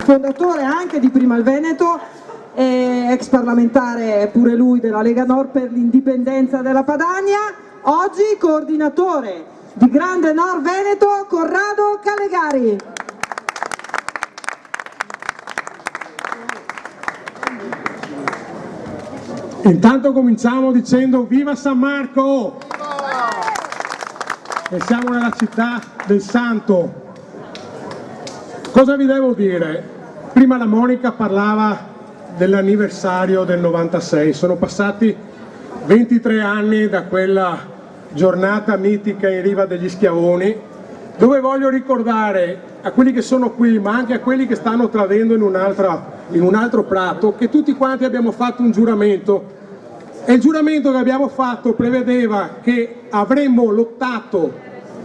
fondatore anche di Prima il Veneto, ex parlamentare pure lui della Lega Nord per l'indipendenza della Padania, oggi coordinatore di Grande Nord Veneto, Corrado Callegari. Intanto cominciamo dicendo viva San Marco! E siamo nella città del santo. Cosa vi devo dire? Prima la Monica parlava dell'anniversario del 96, sono passati 23 anni da quella giornata mitica in Riva degli Schiavoni, dove voglio ricordare a quelli che sono qui, ma anche a quelli che stanno tradendo in un altro prato, che tutti quanti abbiamo fatto un giuramento, e il giuramento che abbiamo fatto prevedeva che avremmo lottato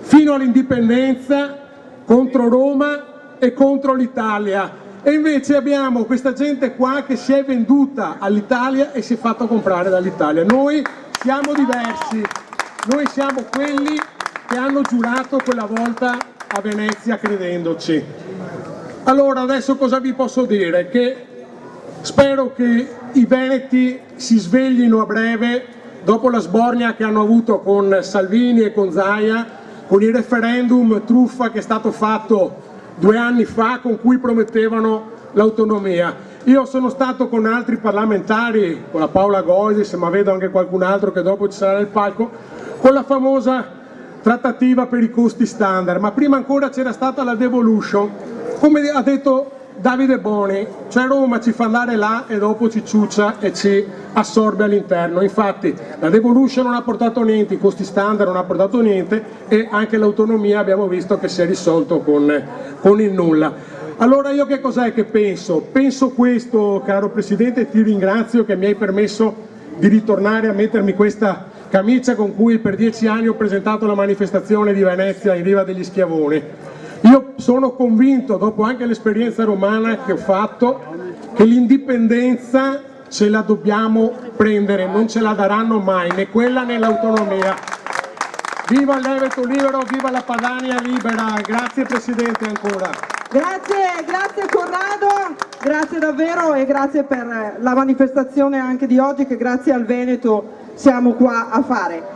fino all'indipendenza contro Roma e contro l'Italia, e invece abbiamo questa gente qua che si è venduta all'Italia e si è fatto comprare dall'Italia. Noi siamo diversi, noi siamo quelli che hanno giurato quella volta a Venezia credendoci. Allora adesso cosa vi posso dire? Che spero che i veneti si sveglino a breve dopo la sbornia che hanno avuto con Salvini e con Zaia, con il referendum truffa che è stato fatto 2 anni fa, con cui promettevano l'autonomia. Io sono stato con altri parlamentari, con la Paola Goisis, ma vedo anche qualcun altro che dopo ci sarà nel palco, con la famosa trattativa per i costi standard, ma prima ancora c'era stata la devolution. Come ha detto Davide Boni, cioè Roma ci fa andare là e dopo ci ciuccia e ci assorbe all'interno. Infatti la devolution non ha portato niente, i costi standard non ha portato niente, e anche l'autonomia abbiamo visto che si è risolto con il nulla. Allora io che cos'è che penso? Penso questo, caro Presidente, ti ringrazio che mi hai permesso di ritornare a mettermi questa camicia con cui per 10 anni ho presentato la manifestazione di Venezia in Riva degli Schiavoni. Io sono convinto, dopo anche l'esperienza romana che ho fatto, che l'indipendenza ce la dobbiamo prendere, non ce la daranno mai, né quella né l'autonomia. Viva il Veneto libero, viva la Padania libera. Grazie Presidente ancora. Grazie Corrado, grazie davvero, e grazie per la manifestazione anche di oggi, che grazie al Veneto siamo qua a fare.